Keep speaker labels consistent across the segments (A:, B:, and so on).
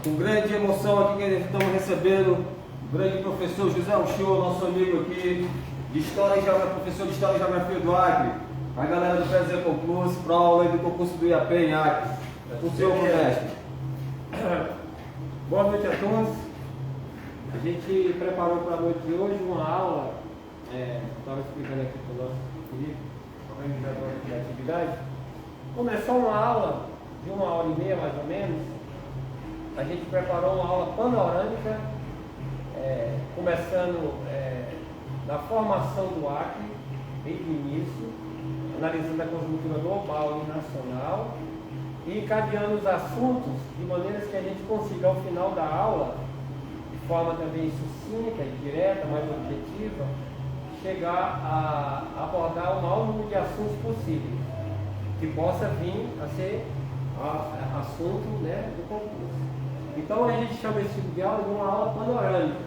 A: Com grande emoção aqui que estamos recebendo o grande professor José Uchoa, nosso amigo aqui de História e Geografia, professor de História e Geografia do Acre. A galera do Prazer Concurso, para a aula do concurso do IAP em Acre. É com o senhor, mestre.
B: Boa noite a todos. A gente preparou para a noite de hoje uma aula, estava explicando aqui para o nosso querido organizador de atividade. Começou uma aula de 1h30 mais ou menos. A gente preparou uma aula panorâmica, começando da formação do Acre, desde o início, analisando a conjuntura global e nacional, e encadeando os assuntos de maneiras que a gente consiga, ao final da aula, de forma também sucinta e direta, mais objetiva, chegar a abordar o maior número de assuntos possíveis, que possa vir a ser assunto, do concurso. Então a gente chama esse tipo de aula de uma aula panorâmica.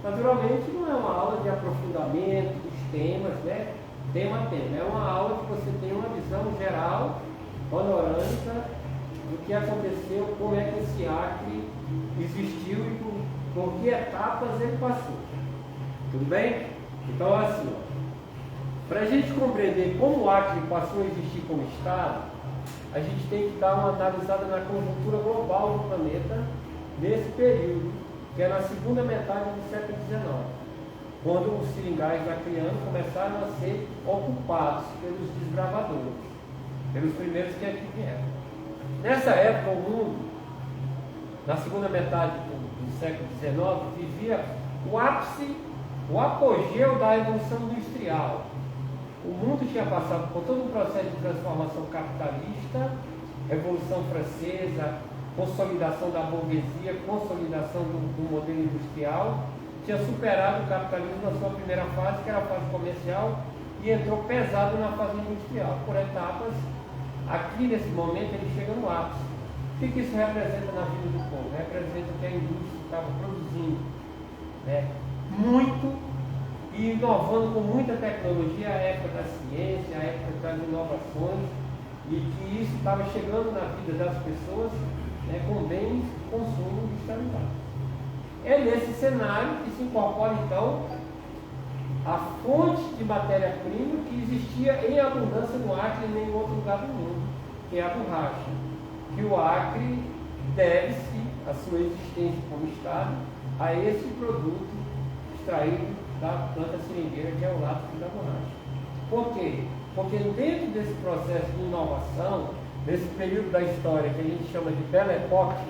B: Naturalmente não é uma aula de aprofundamento dos temas, tema a tema. É uma aula que você tem uma visão geral, panorâmica, do que aconteceu, como é que esse Acre existiu e por que etapas ele passou. Tudo bem? Então assim, para a gente compreender como o Acre passou a existir como Estado, a gente tem que dar uma analisada na conjuntura global do planeta nesse período, que é na segunda metade do século XIX, quando os seringais acreanos começaram a ser ocupados pelos desbravadores, pelos primeiros que aqui vieram. Nessa época, o mundo, na segunda metade do século XIX, vivia o ápice, o apogeu da evolução industrial. O mundo tinha passado por todo um processo de transformação capitalista, Revolução Francesa, consolidação da burguesia, consolidação do modelo industrial, tinha superado o capitalismo na sua primeira fase, que era a fase comercial, e entrou pesado na fase industrial. Por etapas, aqui nesse momento ele chega no ápice. O que isso representa na vida do povo? Representa que a indústria estava produzindo muito e inovando com muita tecnologia, a época da ciência, a época das inovações, e que isso estava chegando na vida das pessoas com bens de consumo industrializados. É nesse cenário que se incorpora então a fonte de matéria-prima que existia em abundância no Acre e em nenhum outro lugar do mundo, que é a borracha, que o Acre deve-se a sua existência como Estado a esse produto extraído da planta seringueira, que é o látex da borracha. Por quê? Porque dentro desse processo de inovação, nesse período da história que a gente chama de Belle Époque,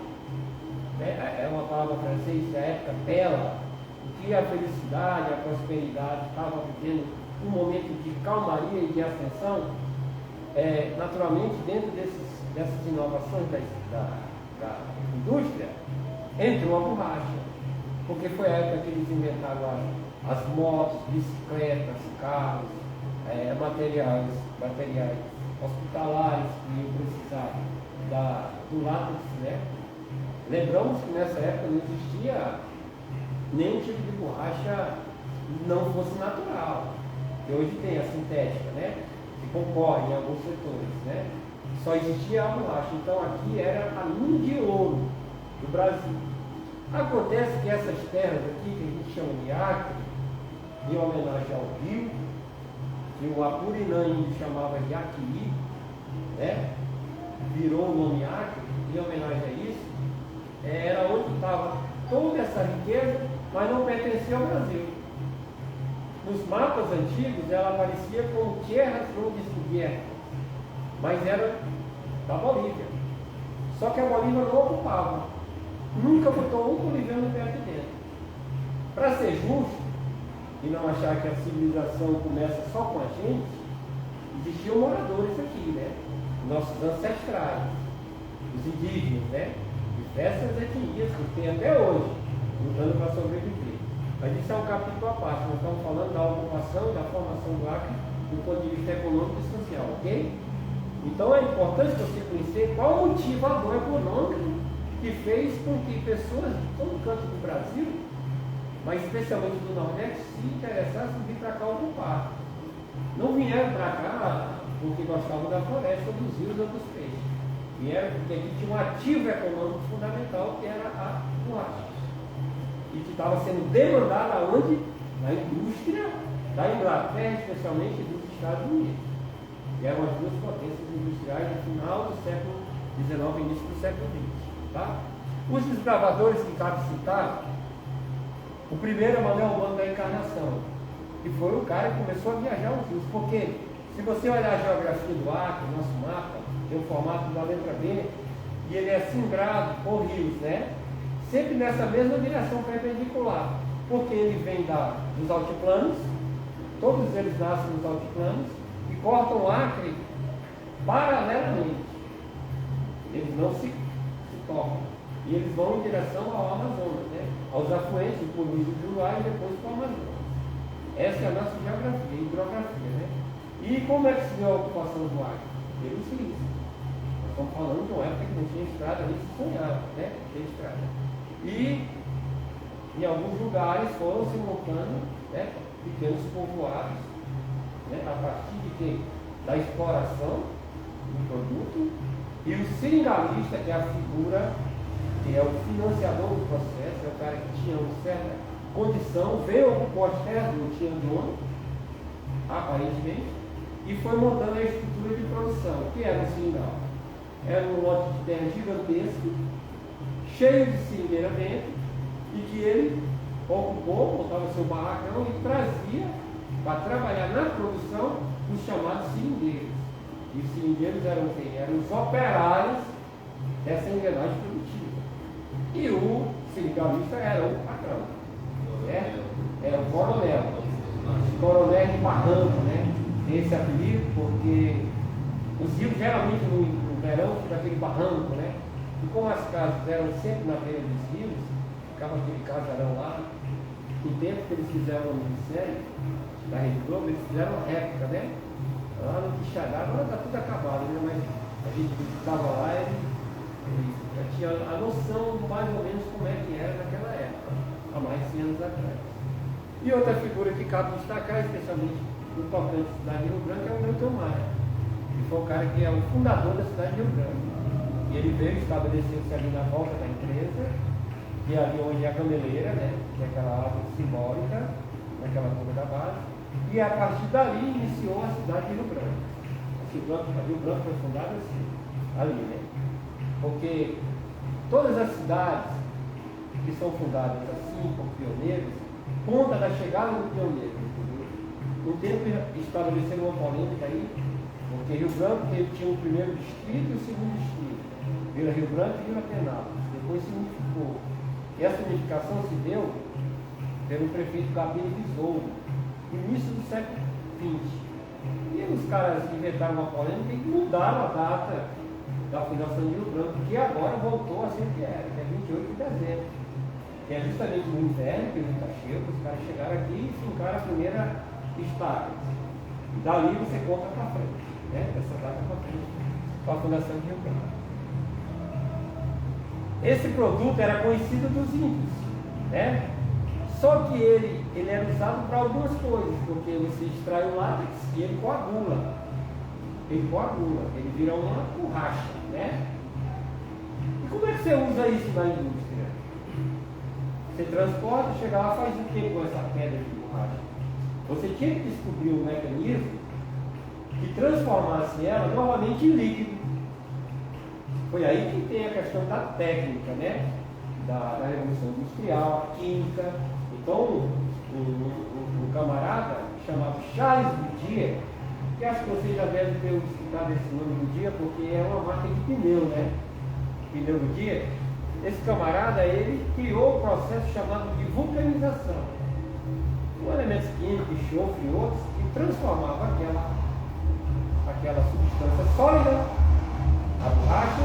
B: é uma palavra francesa, a época bela, em que a felicidade, a prosperidade estava vivendo um momento de calmaria e de ascensão, naturalmente dentro dessas inovações da indústria, entrou a borracha, porque foi a época que eles inventaram as motos, bicicletas, carros, materiais hospitalares que iam precisar do látex, Lembramos que nessa época não existia nenhum tipo de borracha que não fosse natural, que hoje tem a sintética, que concorre em alguns setores, Só existia a borracha. Então aqui era a mina de ouro do Brasil. Acontece que essas terras aqui, que a gente chama de Acre, em homenagem ao rio, que o Apurinã chamava de Aquiri, virou o nome Acre, em homenagem a isso, era onde estava toda essa riqueza, mas não pertencia ao Brasil. Nos mapas antigos ela aparecia como Tierras no Descubiertas, mas era da Bolívia. Só que a Bolívia não ocupava, nunca botou um boliviano perto de dentro. Para ser justo, e não achar que a civilização começa só com a gente, existiam moradores aqui, nossos ancestrais, os indígenas, diversas etnias que tem até hoje, lutando para sobreviver. Mas isso é um capítulo à parte, nós estamos falando da ocupação e da formação do Acre do ponto de vista econômico e social, ok? Então é importante você conhecer qual o motivador econômico que fez com que pessoas de todo canto do Brasil, mas especialmente do Nordeste, se interessassem em vir para cá ocupar. Não vieram para cá porque gostavam da floresta, dos rios ou dos peixes. E era porque aqui tinha um ativo econômico fundamental, que era a borracha. E que estava sendo demandada aonde? Na indústria da Inglaterra, especialmente dos Estados Unidos. E eram as duas potências industriais no final do século XIX e início do século XX. Tá? Os desbravadores que cabe citar, o primeiro é Manuel Mano da Encarnação, que foi o cara que começou a viajar os rios. Porque se você olhar a geografia do Acre, nosso mapa, tem o formato da letra B, e ele é cimbrado por rios, né? Sempre nessa mesma direção perpendicular, porque ele vem dos altiplanos, todos eles nascem nos altiplanos, e cortam o Acre paralelamente. Eles não se tocam. E eles vão em direção ao Amazonas, né? Aos afluentes, o Poluído do Uruguai e depois para o Amazonas. Essa é a nossa geografia, hidrografia, né? E como é que se deu a ocupação do Acre? Pelos rios. Nós estamos falando de uma época que não tinha estrada, nem se sonhava, né? Ter estrada. E em alguns lugares foram se montando, né, pequenos povoados, né, a partir de quê? Da exploração do produto. E o seringalista, que é a figura, que é o financiador do processo, é o cara que tinha uma certa condição, veio ocupar as terras, não tinha dono, aparentemente, e foi montando a estrutura de produção. O que era o seringal? Era um lote de terra gigantesco, cheio de seringueira dentro, e que ele ocupou, montava seu barracão e trazia para trabalhar na produção os chamados seringueiros. E os seringueiros eram quem? Eram os operários dessa engrenagem produtiva. E o seringalista era o patrão, né? Era o coronel. Coronel de barranco, né? Tem esse apelido porque os rios geralmente no verão ficam aquele barranco, né? E como as casas eram sempre na beira dos rios, ficava aquele casarão lá. No tempo que eles fizeram a minissérie da Rede Globo, eles fizeram uma réplica, né? Lá no Quixadá, agora está tudo acabado, né? Mas a gente estava lá e já tinha a noção de mais ou menos como é que era naquela época, há mais de 100 anos atrás. E outra figura que cabe destacar, especialmente no tocante da cidade de Rio Branco, é o Milton Maia, que foi o cara que é o fundador da cidade de Rio Branco. E ele veio estabelecer-se ali na volta da empresa, que é ali onde é a Gameleira, né? Que é aquela árvore simbólica, naquela curva da base. E a partir dali iniciou a cidade de Rio Branco. A Rio Branco foi fundada assim, ali, né? Porque todas as cidades que são fundadas assim, por pioneiros, conta da chegada do pioneiro. No tempo estabeleceram uma polêmica aí, porque Rio Branco tinha o primeiro distrito e o segundo distrito. Vila Rio Branco e Vila Penápolis. Depois se unificou. E essa unificação se deu pelo prefeito Gabriel Besouro, início do século XX. E os caras inventaram uma polêmica e mudaram a data da fundação de Rio Branco, que agora voltou a ser que era, que é 28 de dezembro. Que é justamente no inverno, que não está cheio, os caras chegaram aqui e fincaram a primeira estaca. E dali você conta para frente, né? Essa data para frente, para a fundação de Rio Branco. Esse produto era conhecido dos índios, né? Só que ele era usado para algumas coisas, porque você extrai o látex e ele coagula. Ele vira uma borracha, né? E como é que você usa isso na indústria? Você transporta, chega lá, faz o que com essa pedra de borracha? Você tinha que descobrir um mecanismo que transformasse ela novamente em líquido. Foi aí que tem a questão da técnica, né? Da Revolução Industrial, a química. Então, um camarada chamado Charles Goodyear, que acho que vocês já devem ter escutado esse nome Goodyear, porque é uma marca de pneu, né? Pneu Goodyear. Esse camarada, ele criou o processo chamado de vulcanização. Com elementos químicos, enxofre e outros, que transformava aquela substância sólida, a borracha,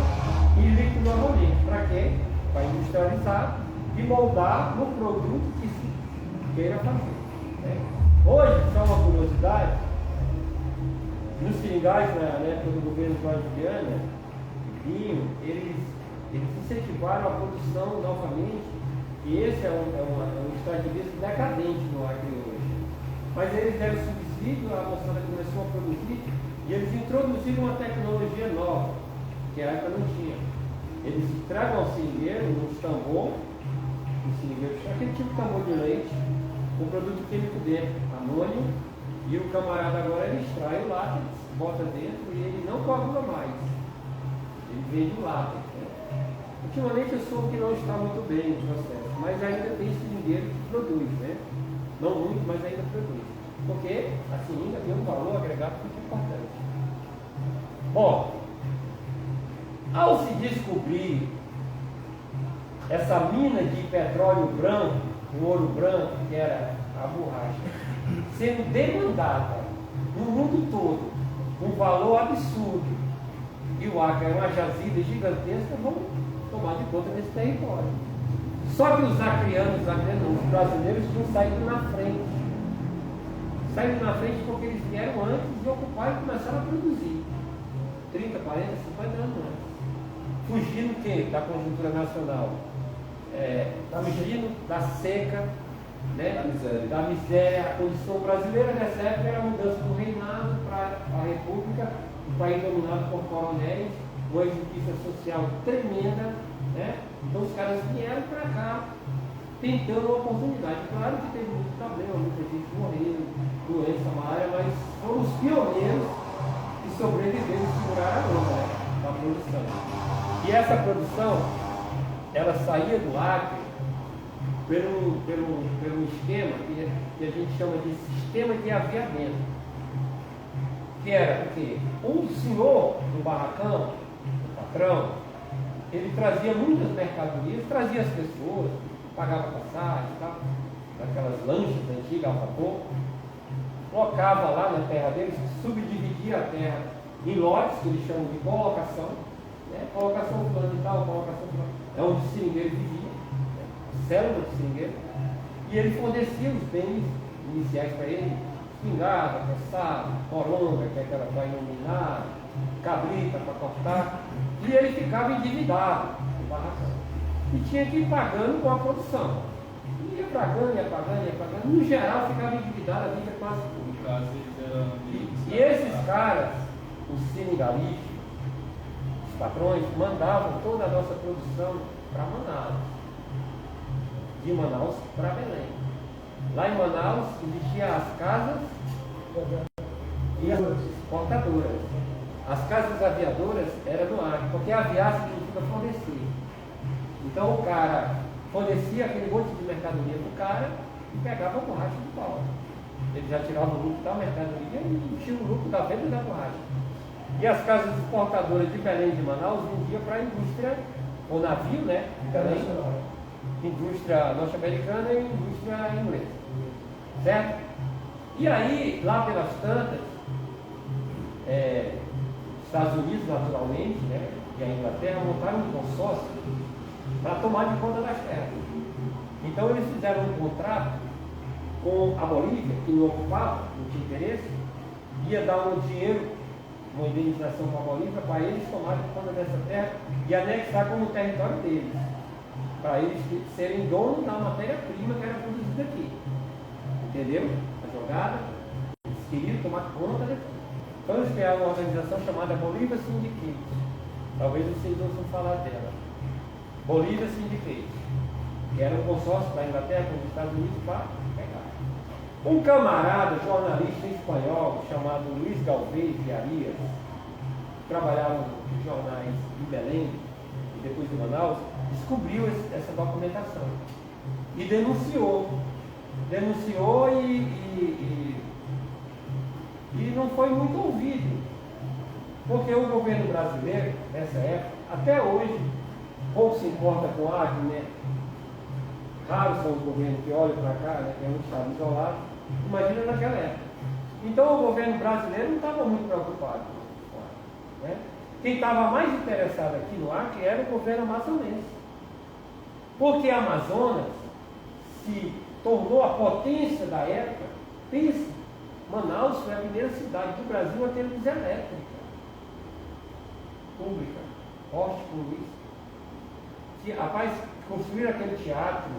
B: em líquido novamente. Para quê? Para industrializar e moldar no produto que se queira fazer, né? Hoje, só uma curiosidade, nos seringais, na época do governo Jorge Viana, eles incentivaram a produção novamente, e esse é um estado de vista decadente no Acre hoje. Mas eles deram subsídio, a moçada começou a produzir, e eles introduziram uma tecnologia nova, porque a época não tinha. Eles entregam ao seringueiro nos tambor, o seringueiro tinha aquele tipo de tambor de leite, com produto químico dentro, amônio, e o camarada agora ele extrai o látex, bota dentro e ele não coagula mais. Ele vende o látex. Né? Ultimamente eu soube que não está muito bem o processo, mas ainda tem seringueiro que produz, né? Não muito, mas ainda produz. Porque a seringa tem um valor agregado muito importante. Bom, ao se descobrir essa mina de petróleo branco, o ouro branco, que era a borracha, sendo demandada no mundo todo, um valor absurdo, e o Acre é uma jazida gigantesca, vão tomar de conta desse território. Só que os acreanos, os brasileiros, tinham saído na frente. Saíram na frente porque eles vieram antes de ocupar e começaram a produzir. 30, 40, 50 anos antes. Fugindo o quê? Da conjuntura nacional. Fugindo da seca, né? Da miséria. A condição brasileira nessa época era a mudança do reinado para a república, um país dominado por coronéis, uma injustiça social tremenda, né? Então os caras vieram para cá tentando uma oportunidade. Claro que teve muito problema, muita gente morreu, doença, malária, mas foram os pioneiros que sobreviveram e seguraram a onda, né, da produção. E essa produção, ela saía do Acre pelo esquema que a gente chama de sistema de aviamento. Que era o quê? Um senhor do barracão, o patrão, ele trazia muitas mercadorias, trazia as pessoas, pagava passagem, aquelas lanchas antigas a vapor, colocava lá na terra deles, subdividia a terra em lotes, que eles chamam de colocação, né? Colocação fulano e tal, colocação fulano, é onde o seringueiro vivia, né? A célula do seringueiro, e ele fornecia os bens iniciais para ele, espingarda, caçado, coronga, que é aquela para iluminar, cabrita para cortar, e ele ficava endividado no barracão. E tinha que ir pagando com a produção. Ia pagando, no geral ficava endividado a vida quase tudo. E esses caras, os senegalistas, os patrões, mandavam toda a nossa produção para Manaus. De Manaus para Belém. Lá em Manaus existiam as casas e as exportadoras. As casas aviadoras eram no Acre, porque aviar significa fornecer. Então o cara fornecia aquele monte de mercadoria para o cara e pegava a borracha de volta. Ele já tirava o lucro da mercadoria e enchia o lucro da venda da borracha. E as casas exportadoras de Belém e de Manaus vendiam para a indústria, o navio, né? De Belém, indústria norte-americana e indústria inglesa. Certo? E aí, lá pelas tantas, Estados Unidos, naturalmente, né? E a Inglaterra montaram um consórcio para tomar de conta das terras. Então eles fizeram um contrato com a Bolívia, que não ocupava, não tinha interesse, ia dar um dinheiro, uma indenização para a Bolívia, para eles tomarem conta dessa terra e anexar como território deles, para eles serem donos da matéria-prima que era produzida aqui. Entendeu? A jogada, eles queriam tomar conta daqui. Então eles criaram uma organização chamada Bolívia Syndicate. Talvez vocês ouçam falar dela. Bolívia Syndicate, que era um consórcio da Inglaterra com os Estados Unidos para pegar. Um camarada, jornalista espanhol, chamado Luiz Galvez de Arias, que trabalhava nos jornais de Belém e depois de Manaus, descobriu essa documentação e denunciou. Denunciou e não foi muito ouvido, porque o governo brasileiro, nessa época, até hoje, pouco se importa com o Acre, né? Raros são os governos que olham para cá, né? Que é um estado isolado. Imagina naquela época. Então o governo brasileiro não estava muito preocupado com o Acre, né? Quem estava mais interessado aqui no Acre era o governo amazonense. Porque a Amazonas se tornou a potência da época. Pensa, Manaus foi a primeira cidade do Brasil a ter luz elétrica pública, forte com luz. Rapaz, construíram aquele teatro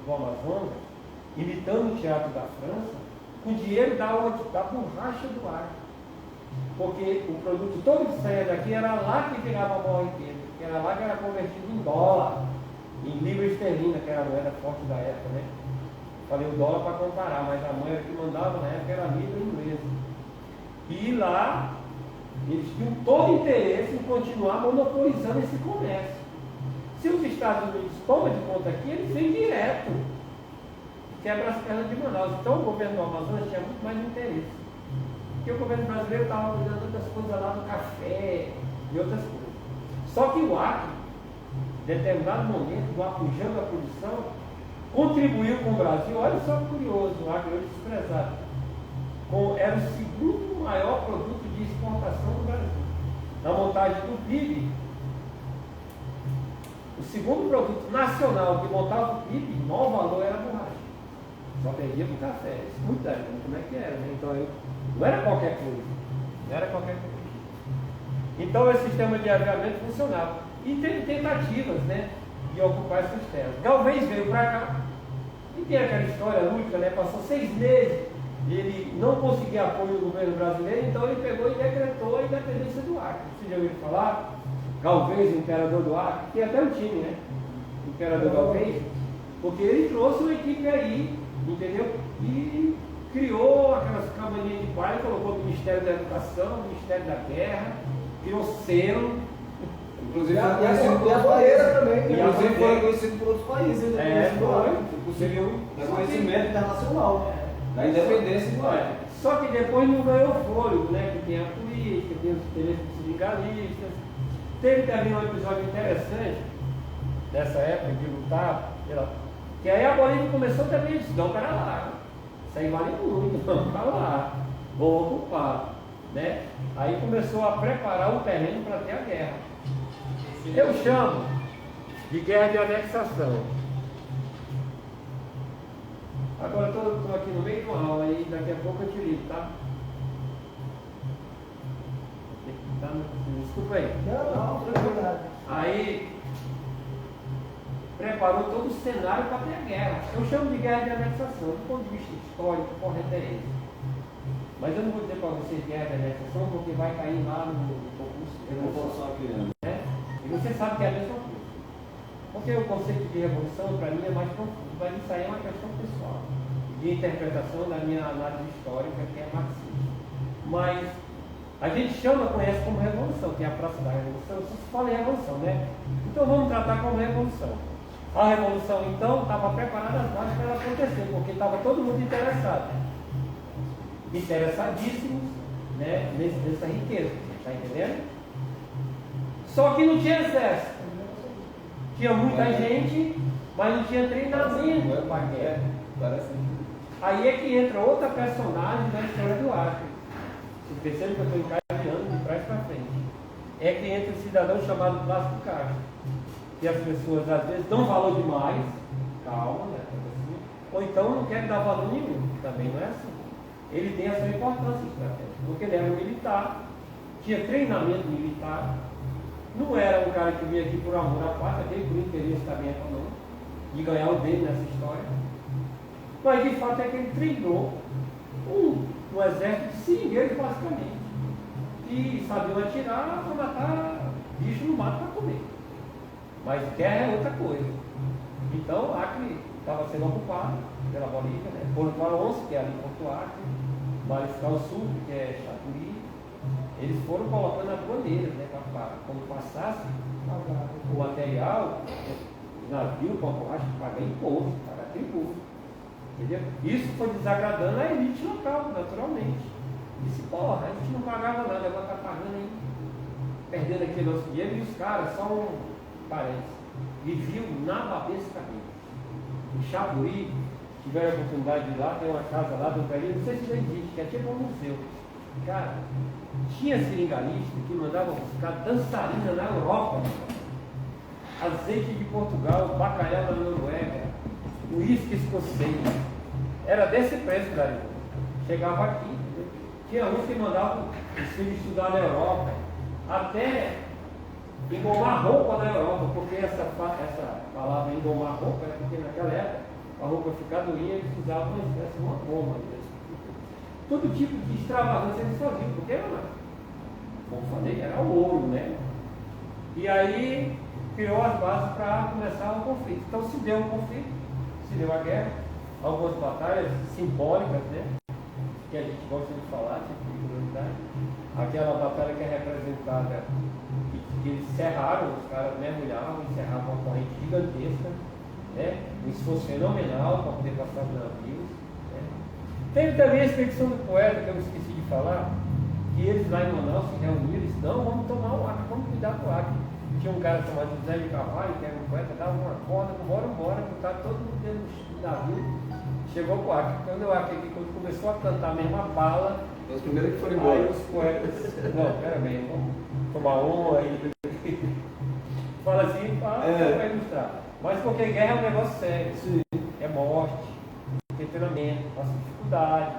B: do Amazonas, imitando o teatro da França, com dinheiro da borracha do Acre. porque o produto todo que saía daqui era lá que virava a maior riqueza, que era lá que era convertido em dólar, em libra esterlina, que era a moeda forte da época, né? Falei o dólar para comparar, mas a moeda que mandava na época era a libra inglesa. E lá eles tinham todo interesse em continuar monopolizando esse comércio. Se os Estados Unidos tomam de conta aqui, eles vêm direto, quebra as pernas de Manaus. Então o governo do Amazonas tinha muito mais interesse. Porque o governo brasileiro estava cuidando de outras coisas lá do café e outras coisas. Só que o Acre, em determinado momento, do apogeu da produção, contribuiu com o Brasil. Olha só que curioso, o Acre hoje desprezado. Era o segundo maior produto de exportação do Brasil. Na montagem do PIB, o segundo produto nacional que montava o PIB, o maior valor era a borracha. Só perdia para o café. Escuta, como é que era, né? Então, não era qualquer coisa. Não era qualquer coisa. Então, esse sistema de aviamento funcionava. E teve tentativas, né, de ocupar essas terras. Galvez veio para cá. E tem aquela história lúdica, né? Passou 6 meses. Ele não conseguia apoio do governo brasileiro, então ele pegou e decretou a independência do Acre. Vocês já ouviram falar? Galvez, o imperador do Acre, tem até um time, né? O imperador Galvez, porque ele trouxe uma equipe aí, entendeu? E criou aquelas cabaninhas de palha, colocou o Ministério da Educação, o Ministério da Guerra, criou selo.
A: Inclusive,
C: E a bandeira também.
A: Inclusive foi reconhecido por outros países.
B: Conseguiu
A: Reconhecimento internacional da independência do Acre.
B: Só que depois não ganhou fôlego, né? Que tem a política, tem os interesses sindicalistas. Teve também um episódio interessante nessa época de lutar, que aí a Bolívia começou também a dizer, não, para lá, isso aí vale muito, vamos para lá, vou ocupar, né? Aí começou a preparar o terreno para ter a guerra. Eu chamo de guerra de anexação. Agora estou aqui no meio de uma aula e daqui a pouco eu te ligo, tá? Desculpa aí.
C: Não, tranquilidade.
B: Aí preparou todo o cenário para ter a guerra. Eu chamo de guerra de anexação, do ponto de vista histórico, correto é esse. Mas eu não vou dizer para vocês guerra de anexação, porque vai cair lá no concurso. Né? E você sabe que é a mesma coisa. Porque o conceito de revolução, para mim, é mais profundo. Mas isso aí é uma questão pessoal, de interpretação da minha análise histórica, que é marxista. Mas a gente conhece como revolução, tem a Praça da Revolução, só se fala em revolução, né? Então vamos tratar como revolução. A revolução, então, estava preparada as bases para ela acontecer, porque estava todo mundo interessado. Interessadíssimos, né, nessa riqueza, está entendendo? Só que não tinha exército. Tinha muita gente, mas não tinha treinamento para a guerra. Aí é que entra outra personagem da história do Acre. Vocês percebem que eu estou encadeando de trás para frente. É que entra um cidadão chamado Plácido Castro. Que as pessoas às vezes dão valor demais, calma, né? Ou então não querem dar valor nenhum. Também não é assim. Ele tem a sua importância estratégica, porque ele era um militar, tinha treinamento militar, não era um cara que vinha aqui por amor à pátria, veio por interesse também econômico, de ganhar o dele nessa história. Mas de fato é que ele treinou um exército de seringueiros, basicamente, que sabiam atirar para matar bicho no mato para comer. Mas guerra é outra coisa. Então Acre estava sendo ocupado pela Bolívia, né? Porto Alonso, que é ali em Porto Acre, Mariscal Sul, que é Chapuri. Eles foram colocando as bandeiras, né? Quando passasse o material, o navio, com a borracha, pagar imposto, pagar tributo. Entendeu? Isso foi desagradando a elite local, naturalmente. Disse, porra, a gente não pagava nada, agora está pagando aí, perdendo aquele nosso dinheiro. E os caras, só um parênteses, viviam nababescamente. Em Chapuri, tiveram a oportunidade de ir lá, tem uma casa lá do velho, não sei se ainda existe, que é tipo um museu. Cara, tinha seringalista que mandava buscar dançarina na Europa, azeite de Portugal, bacalhau da Noruega, uísque escocês. Era desse preço, cara. Chegava aqui, entendeu? Tinha uns que mandavam os filhos estudar na Europa, até engomar roupa na Europa, porque essa palavra engomar roupa era porque naquela época a roupa ficar doía, eles usavam uma espécie de uma goma. Todo tipo de extravagância eles faziam, porque era como falei, era o ouro, né? E aí criou as bases para começar o conflito. Então se deu um conflito, se deu a guerra, algumas batalhas simbólicas, né? Que a gente gosta de falar, tipo de curiosidade. Aquela batalha que é representada, que eles cerraram, os caras mergulhavam e cerravam uma corrente gigantesca, né? Um esforço fenomenal para poder passar os navios. Né? Teve também a expedição do poeta, que eu esqueci de falar, que eles lá em Manaus se reuniram e disseram, não, vamos tomar o Acre, vamos cuidar do Acre. Tinha um cara chamado José de Carvalho, que era um poeta, dava uma corda, bora, botar todo mundo dentro do navio. Chegou o Acre. Quando o Acre quando começou a cantar mesmo a bala,
A: Os primeiros que foram embora.
B: aí os poetas, não, pera bem, vamos tomar um aí. Fala assim para ilustrar. Mas porque guerra é um negócio sério.
A: Sim.
B: É morte, tem treinamento, passa dificuldade,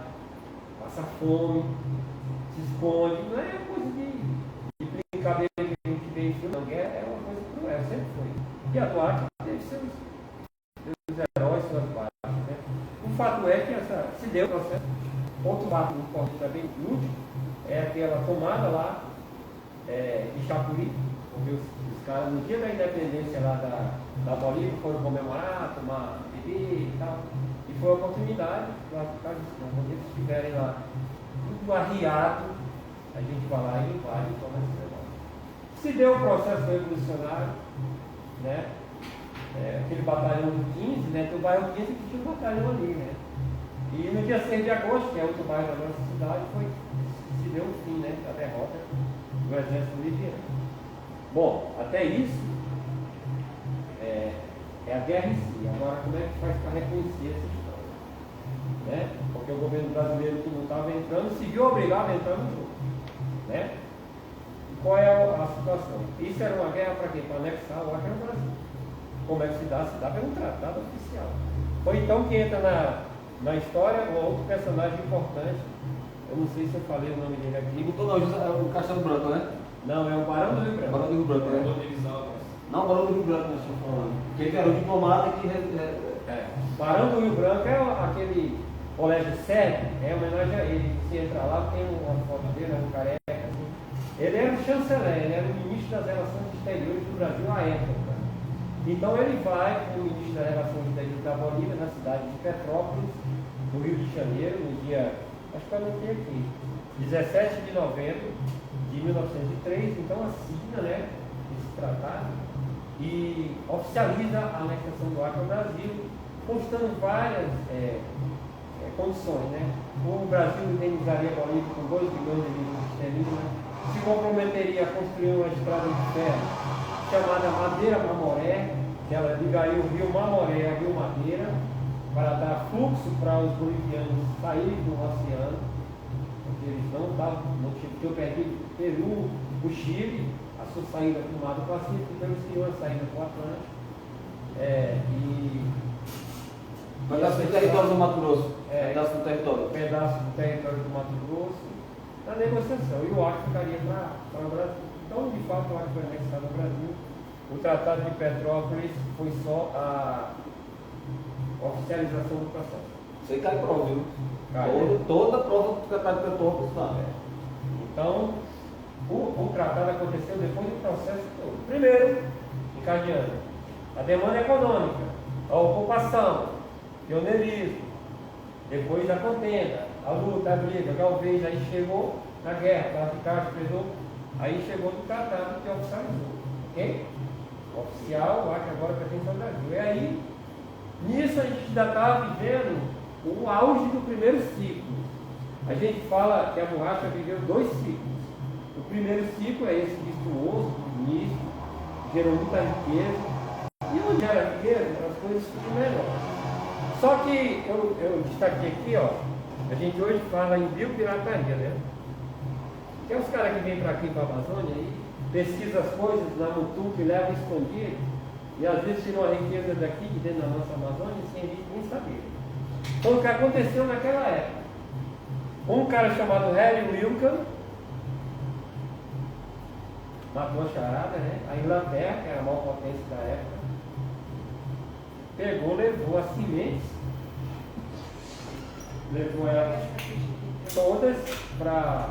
B: passa fome, se esconde. Não é coisa de brincadeira que a gente vê em filme, não. Guerra é uma coisa cruel, sempre foi. E a do Acre teve seus heróis, suas bases, né? O fato é que se deu o processo. Outro fato importante também, último, é aquela tomada lá de Chapuri, porque os caras no dia da independência lá da Bolívia foram comemorar, tomar bebê e tal. E foi a oportunidade, lá por causa disso, quando eles estiverem lá tudo arriado, a gente vai lá e invade e toma esse negócio. Se deu o processo revolucionário, né? Aquele batalhão do 15, né? Tem o bairro 15 que tinha um batalhão ali, né? E no dia 6 de agosto, que é outro bairro da nossa cidade, se deu o fim, né? Da derrota do exército boliviano. Bom, até isso é a guerra em si. Agora, como é que faz para reconhecer essa história? Né? Porque o governo brasileiro que não estava entrando, se viu obrigado a entrar no jogo. Né? E qual é a situação? Isso era uma guerra para quê? Para anexar o Acre ao Brasil. Como é que se dá? Se dá pelo tratado oficial. Ou então que entra na história um outro personagem importante. Eu não sei se eu falei o nome dele aqui.
A: Não, o Castelo Branco, né?
B: Não, é o Barão do Rio Branco.
A: Barão do Rio Branco, né? Não, Barão do Rio Branco, nós estamos falando. Que era o diplomata que.
B: Barão do Rio Branco é aquele colégio sérvio, é homenagem a ele. Se entra lá, tem uma foto dele, é um careca. Assim. Ele era o chanceler, ele era o ministro das Relações Exteriores do Brasil à época. Então ele vai com o ministro das Relações Exteriores da Bolívia, na cidade de Petrópolis, no Rio de Janeiro, no dia, acho que eu anotei aqui, 17 de novembro de 1903, então assina, né, esse tratado e oficializa a anexação do Acre ao Brasil, constando várias condições, né? O Brasil indenizaria a Bolívia com 2 bilhões de libras esterlinas, se comprometeria a construir uma estrada de ferro chamada Madeira Mamoré, que ela ligaria o rio Mamoré ao rio Madeira, para dar fluxo para os bolivianos saírem do oceano, porque eles não tinham perdido o Peru, o Chile, a sua saída para o Mar do Pacífico, então eles tinham a saída para o Atlântico.
A: Pedaço do território do Mato Grosso.
B: Pedaço do território do Mato Grosso, na negociação. E o Acre ficaria para o Brasil. Então, de fato, o Acre foi anexado ao Brasil. O Tratado de Petrópolis foi só a oficialização do processo.
A: Você cai prova, viu?
B: Cai,
A: Toda prova do Tratado de Petrópolis está.
B: Então, o tratado aconteceu depois do processo todo. Primeiro, encadeando a demanda econômica, a ocupação, pioneirismo, depois a contenda, a luta, a briga, a galvez, aí chegou na guerra, traficante, preso, aí chegou no tratado que oficializou. Ok? Oficial, o Acre agora pertence ao Brasil. E aí, nisso a gente ainda está vivendo o auge do primeiro ciclo. A gente fala que a borracha viveu 2 ciclos. O primeiro ciclo é esse virtuoso, do início, gerou muita riqueza. E onde era riqueza, as coisas ficam melhores. Só que eu destaquei aqui, ó, a gente hoje fala em biopirataria, né? Que é os caras que vêm para aqui, para a Amazônia, aí, pesquisa as coisas na Mutuca e leva escondido, e às vezes tirou a riqueza daqui, de dentro da nossa Amazônia, sem a gente nem saber. Então o que aconteceu naquela época? Um cara chamado Harry Wilken matou a charada, né? A Inglaterra, que era a maior potência da época, pegou, levou as sementes, levou elas todas para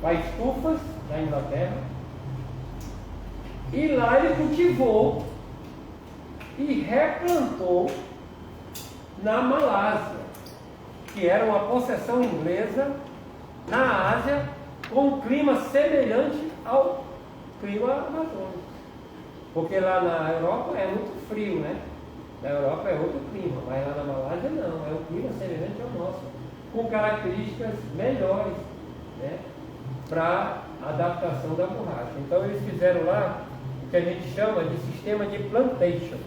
B: para estufas da Inglaterra. E lá ele cultivou e replantou na Malásia, que era uma possessão inglesa na Ásia, com um clima semelhante ao clima amazônico. Porque lá na Europa é muito frio, né? Na Europa é outro clima, mas lá na Malásia não, é um clima semelhante ao nosso, com características melhores, né? Para adaptação da borracha. Então eles fizeram lá o que a gente chama de sistema de plantation.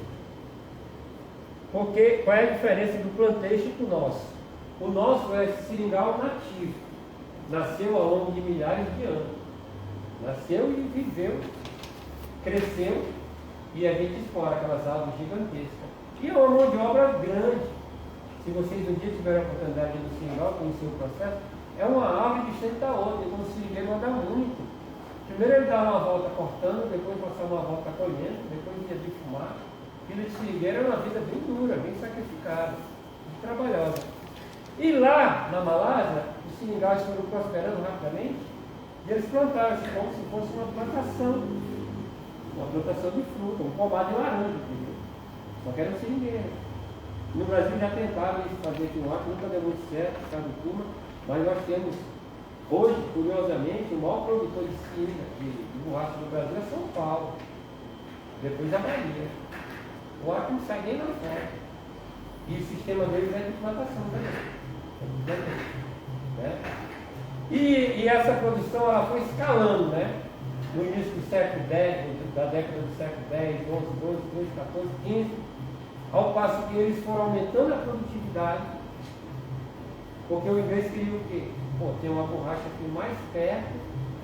B: Porque qual é a diferença do plantation para o nosso? O nosso é seringal nativo. Nasceu ao longo de milhares de anos. Nasceu e viveu, cresceu, e a gente explora aquelas árvores gigantescas. E é uma mão de obra grande. Se vocês um dia tiverem a oportunidade de ir no seringal, conhecer o processo, é uma árvore distante da outra, então o seringueiro anda muito. Primeiro ele dá uma volta cortando, depois passa uma volta colhendo, depois ia defumar. Vida de seringueiro é uma vida bem dura, bem sacrificada, bem trabalhosa. E lá na Malásia, os seringais foram prosperando rapidamente e eles plantaram isso como se fosse uma plantação de fruta, um pomar de laranja, primeiro. Só que era um seringueiro. No Brasil já tentaram isso fazer aqui no Acre, nunca deu muito certo, por causa do clima, mas nós temos hoje, curiosamente, o maior produtor de seringa, de borracha do Brasil é São Paulo, depois a Bahia. O Acre não sai nem lá fora. E o sistema deles é de plantação também. Né? E essa produção ela foi escalando, né? No início do século X, da década do século X, 11, 12, 13, 14, 15, ao passo que eles foram aumentando a produtividade, porque o inglês queria o quê? Pô, tem uma borracha aqui mais perto,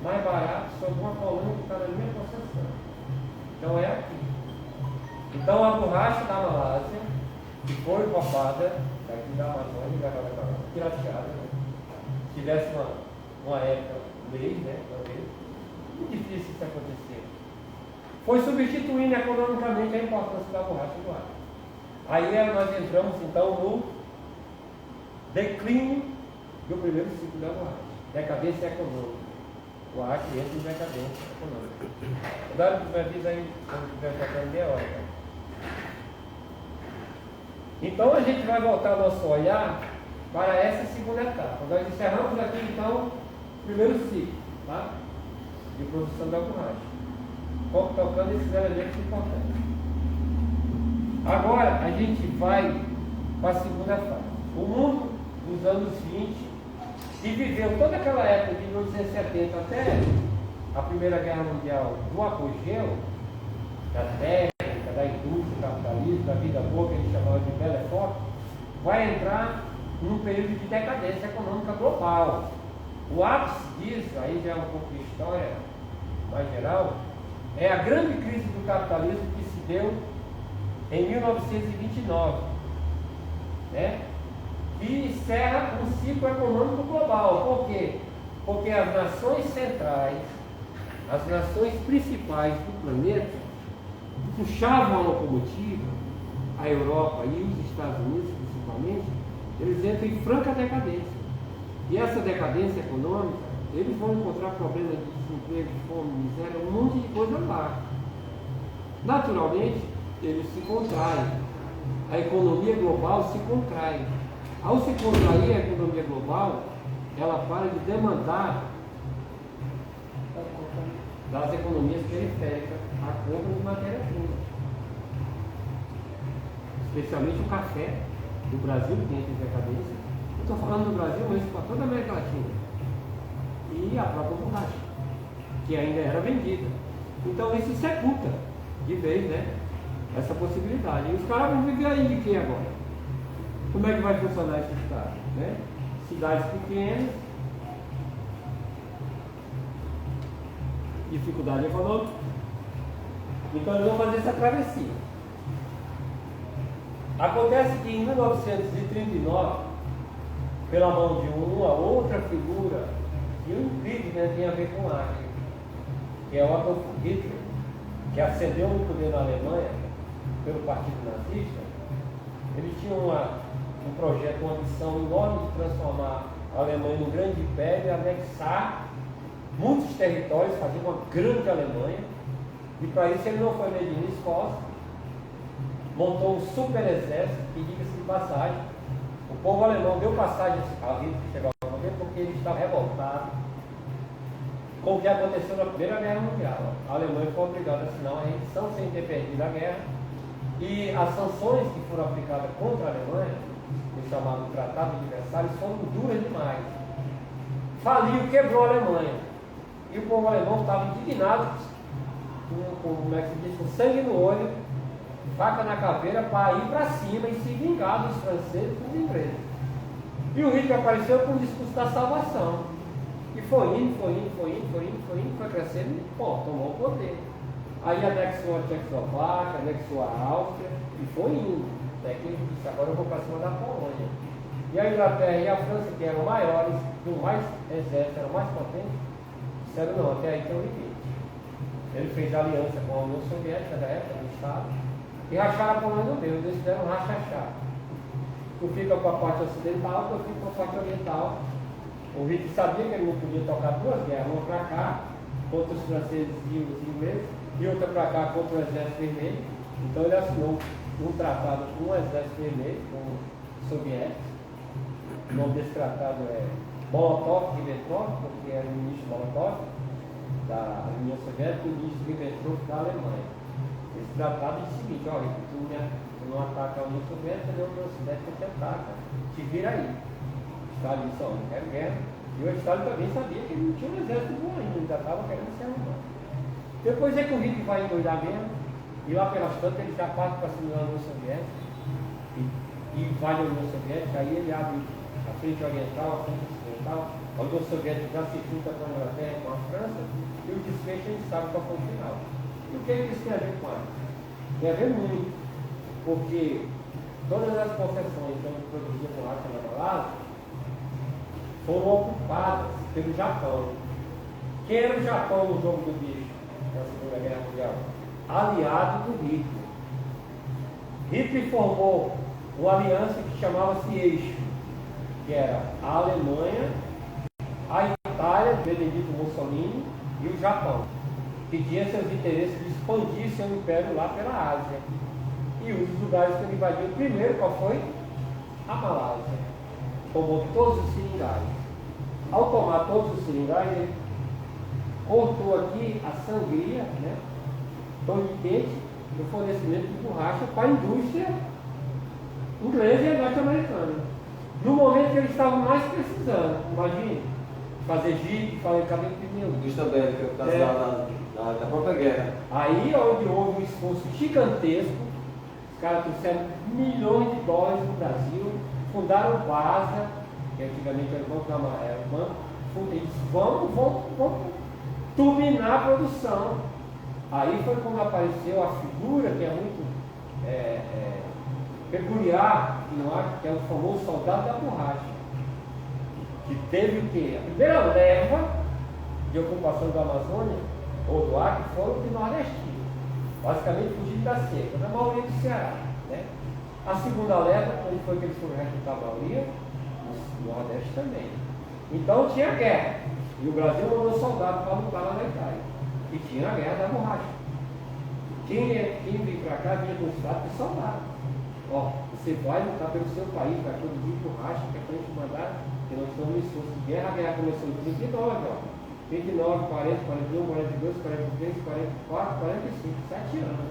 B: mais barato, sobre uma colônia que está na minha concessão. Então é aqui. Então a borracha da Malásia, que foi copada daqui da Amazônia, levada para lá, pirateada, né? Se tivesse uma época, lei, né? Talvez, muito difícil isso acontecer. Foi substituindo economicamente a importância da borracha do Acre. Aí nós entramos então no declínio do primeiro ciclo da borracha, decadência econômica. O Acre entra em decadência econômica. Agora me avisa aí quando tiver tocando meia hora. Tá? Então a gente vai voltar nosso olhar para essa segunda etapa. Nós encerramos aqui então o primeiro ciclo, tá? De produção da borracha, tocando esses elementos importantes. Agora a gente vai para a segunda fase. O mundo dos anos 20 e viveu toda aquela época de 1870 até a Primeira Guerra Mundial, do apogeu da técnica, da indústria, do capitalismo, da vida boa que a gente chamava de Belle Époque, vai entrar num período de decadência econômica global. O ápice disso, aí já é um pouco de história mais geral, é a grande crise do capitalismo que se deu em 1929, né? E encerra um ciclo econômico global. Por quê? Porque as nações centrais, as nações principais do planeta, puxavam a locomotiva, a Europa e os Estados Unidos principalmente, eles entram em franca decadência. E essa decadência econômica, eles vão encontrar problemas de desemprego, fome, miséria, um monte de coisa lá. Naturalmente, eles se contraem. A economia global se contrai. Ao se contrair a economia global, ela para de demandar das economias periféricas a compra de matéria-prima. Especialmente o café do Brasil, que entra em decadência. Eu estou falando do Brasil, mas para toda a América Latina. E a própria borracha, que ainda era vendida. Então isso sepulta de vez, né? Essa possibilidade. E os caras vão viver aí de quê agora? Como é que vai funcionar esse estado? Né? Cidades pequenas, dificuldade econômica. Então eles vão fazer essa travessia. Acontece que em 1939, pela mão de uma outra figura, que incrível, né, tem a ver com Acre, que é o Adolf Hitler, que ascendeu no poder na Alemanha pelo Partido Nazista. Ele tinha um projeto, uma missão enorme de transformar a Alemanha em um grande império e anexar muitos territórios, fazia uma grande Alemanha, e para isso ele não foi meio de Escócia, montou um super exército, e diga-se de passagem, o povo alemão deu passagem a Hitler chegar ao poder porque ele estava revoltado com o que aconteceu na Primeira Guerra Mundial. A Alemanha foi obrigada a assinar uma rendição sem ter perdido a guerra, e as sanções que foram aplicadas contra a Alemanha, o chamado Tratado de Versalhes, foram duras demais. Faliu, quebrou a Alemanha. E o povo alemão estava indignado, como é que se diz, com sangue no olho, faca na caveira, para ir para cima e se vingar dos franceses e dos ingleses. E o Hitler apareceu com o discurso da salvação. E foi indo, foi crescendo e tomou o poder. Aí anexou a Tchecoslováquia, anexou a Áustria e foi indo. Até que ele disse, agora eu vou para cima da Polônia. E a Inglaterra e a França, que eram maiores, com mais exército, eram mais potentes, disseram não, até aí tem um limite. Ele fez aliança com a União Soviética da época, do Estado, e racharam a Polônia no meio, eles fizeram rachachar. Tu fica com a parte ocidental, tu fica com a parte oriental. O Hitler sabia que ele não podia tocar duas guerras, uma para cá, contra os franceses e os ingleses, e outra para cá contra o Exército Vermelho. Então ele assinou um tratado com o Exército Vermelho, com os soviéticos. O nome desse tratado é Molotov-Ribbentrop, porque era o ministro Molotov da União Soviética e o ministro Ribbentrop da Alemanha. Esse tratado diz o seguinte, olha, tu não ataca a União Soviética, nem a União Soviética te ataca. Te vira aí. Stalin só, não quero guerra. E o Stalin também sabia que ele não tinha um exército bom ainda, ele ainda estava querendo se arrumar. Depois é que o Hitler vai endoidar mesmo, e lá pelas tantas ele já parte para cima da União Soviética, e vai na União Soviética, aí ele abre a frente oriental, a frente ocidental, a União Soviética já se junta com a Inglaterra e com a França, e o desfecho a gente sabe qual foi o final. E o que isso tem a ver com isso? Tem a ver muito, porque todas as concessões que a gente produzia com arte na Malásia foram ocupadas pelo Japão. Quem era o Japão no jogo do bicho na Segunda Guerra Mundial? Aliado do Hitler. Hitler formou uma aliança que chamava-se Eixo, que era a Alemanha, a Itália, Benedito Mussolini e o Japão, que tinha seus interesses de expandir seu império lá pela Ásia. E um dos lugares que ele invadiu primeiro, qual foi? A Malásia. Tomou todos os seringais. Ao tomar todos os seringais, ele cortou aqui a sangria, né, torniquete, do fornecimento de borracha para a indústria inglesa e norte-americana. No momento que eles estavam mais precisando, imagine, fazer jipe, fabricar pneu.
A: Indústria bélica, por causa da própria guerra.
B: Aí onde houve um esforço gigantesco, os caras trouxeram milhões de dólares no Brasil, fundaram o BASA, que antigamente era o Banco da Amarela, eles vão turbinar a produção. Aí foi quando apareceu a figura que é muito peculiar, que é o famoso soldado da borracha, que teve o quê? A primeira leva de ocupação da Amazônia ou do Acre foram de nordestinos, basicamente fugindo da seca, na maioria do Ceará, né? A segunda leva, quando foi que eles foram recrutar a maioria? No Nordeste também. Então tinha guerra. E o Brasil mandou soldados para lutar lá na Itália. E tinha a guerra da borracha. Quem vinha para cá vinha com o status de soldado. Ó, você vai lutar pelo seu país, vai produzir borracha, que é para a gente mandar, que nós estamos em esforço de guerra. A guerra começou em 39, ó. 39, 40, 41, 42, 43, 44, 45, 7 anos.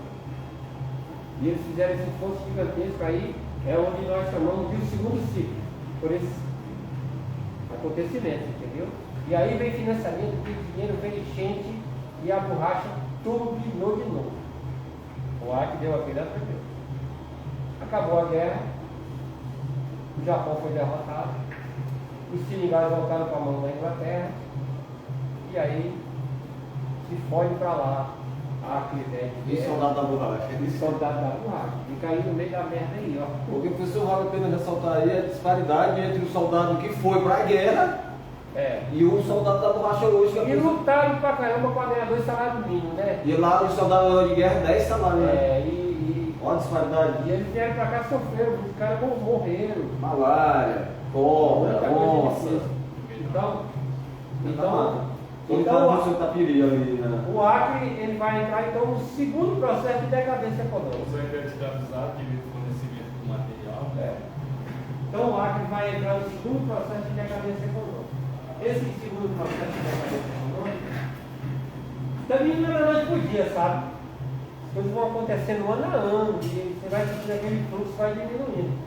B: E eles fizeram esse esforço gigantesco aí, é onde nós chamamos de o segundo ciclo, por esses acontecimentos, entendeu? E aí vem financiamento, vem dinheiro, vem enchente, e a borracha turbinou de novo. O Acre deu a vida para Deus. Acabou a guerra, o Japão foi derrotado, os seringais voltaram para a mão da Inglaterra, e aí se foi para lá.
A: E soldado da borracha.
B: E soldado da borracha. E caiu no meio da merda aí, ó.
A: O que o professor vale a pena ressaltar aí é a disparidade entre o soldado que foi para a guerra e o soldado da borracha hoje.
B: E lutaram pra caramba para ganhar 2 salários mínimos, né?
A: E lá o soldado de guerra 10 salários, né?
B: Olha
A: a disparidade.
B: E eles vieram pra cá sofreram, os caras morreram.
A: Malária, cobra, onça.
B: Então,
A: Então, o seu Tapiri ali, né?
B: o Acre ele vai entrar então no segundo processo de decadência econômica.
D: Você vai escravizado devido ao fornecimento do material.
B: Então o Acre vai entrar no segundo processo de decadência econômica. Esse segundo processo de decadência econômica também não era noite por dia, sabe? As coisas vão acontecendo ano a ano e você vai sentindo aquele fluxo vai diminuindo.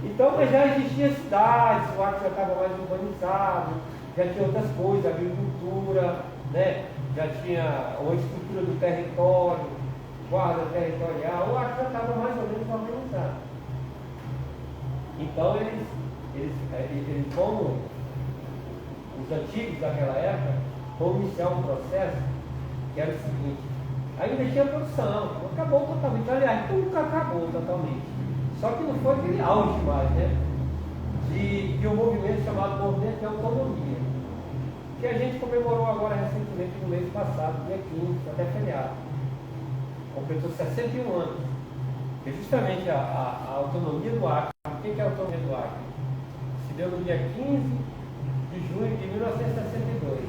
B: Então, mas já existiam cidades, o Acre já estava mais urbanizado, já tinha outras coisas, agricultura, né? Já tinha uma estrutura do território, guarda territorial, o Acre já estava mais ou menos organizado. Então eles como os antigos daquela época, vão iniciar um processo que era o seguinte, ainda tinha produção, não acabou totalmente, aliás, nunca acabou totalmente. Só que não foi aquele auge mais, né? De um movimento chamado Movimento de Autonomia, que a gente comemorou agora recentemente no mês passado, dia 15, até feriado. Completou 61 anos. E justamente a autonomia do Acre, o que é a autonomia do Acre? Se deu no dia 15 de junho de 1962.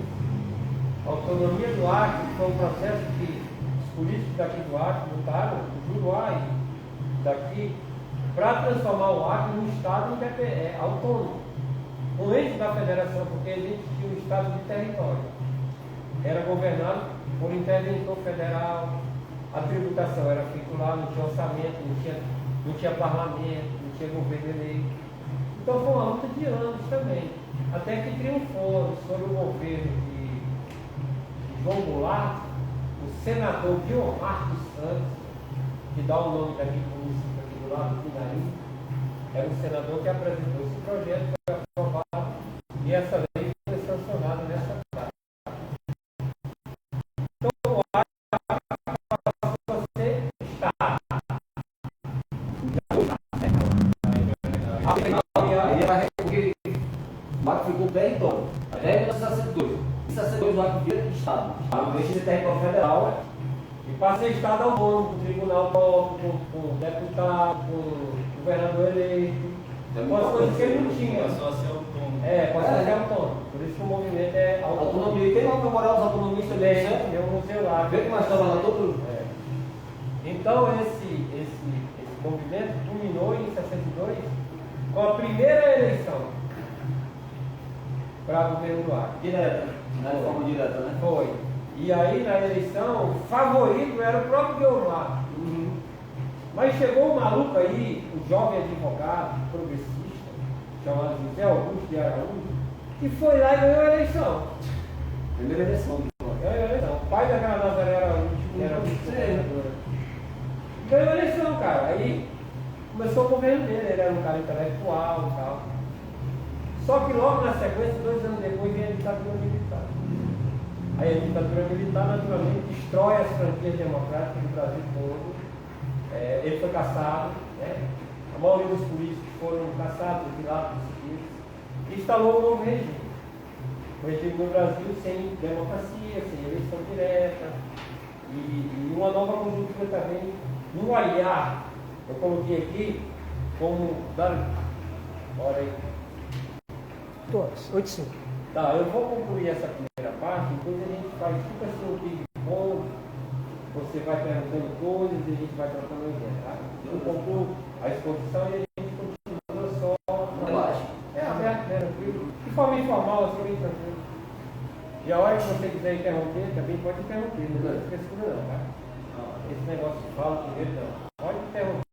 B: A autonomia do Acre foi um processo que os políticos daqui do Acre lutaram, o Juruá daqui, para transformar o Acre num Estado autônomo, um ente da federação, porque a gente tinha um Estado de território. Era governado por interventor federal, a tributação era feita lá, não tinha orçamento, não tinha parlamento, não tinha governo eleito. Então foi uma luta de anos também, até que triunfou sob o governo de João Goulart, o senador Guiomar dos Santos, que dá o nome daqui para o município aqui do lado, do Pinarim, era um senador que apresentou esse projeto, foi aprovado, e essa lei foi sancionada nessa data. Então o Acre passou a ser Estado.
A: Porque o Acre ficou território. Até 1962. Em 1962 o Acre vira Estado. Deixa de território federal.
B: E passa a ser Estado autônomo, com tribunal próprio, com deputado, com governador eleito, com as coisas que ele não tinha.
D: Passou a ser autônomo.
B: Passou a ser autônomo. Por isso que o movimento é autônomo.
A: Autonomia. E tem lá para morar os autonomistas também, certo?
B: Tem um museu lá.
A: Vê como estava lá todo.
B: Então esse movimento culminou em 62 com a primeira eleição para governo do Acre.
A: Direta, né? De forma direta, né?
B: Foi. E aí na eleição, o favorito era o próprio Guiomar. Mas chegou um maluco aí, um jovem advogado, progressista, chamado José Augusto de Araújo, que foi lá e ganhou a eleição.
A: Primeira eleição.
B: Ganhou a eleição. O pai daquela Nazaré Araújo, que era vice-governadora. Ganhou a eleição, cara. Aí começou o governo dele, ele era um cara intelectual e tal. Só que logo na sequência, 2 anos depois, vem a ditadura militar. Aí a ditadura militar, naturalmente, destrói as franquias democráticas do Brasil todo. Ele foi cassado, né? A maioria dos políticos foram caçados, exilados, perseguidos, e instalou um novo regime. Um regime no Brasil sem democracia, sem eleição direta, e uma nova conjuntura também, no aliar. Eu coloquei aqui como. Bora aí.
C: 8,5.
B: Tá, eu vou concluir essa primeira parte, depois a gente faz tipo assim um ping-pong, você vai perguntando coisas e a gente vai trocando ideia, tá? Eu concluo a exposição e a gente continua só.
A: Relaxa.
B: Aberto, né? Tranquilo. De forma informal, assim, bem tranquilo. E a hora que você quiser interromper, também pode interromper, não é frescura não, tá? Esse negócio de fala primeiro não. Pode interromper.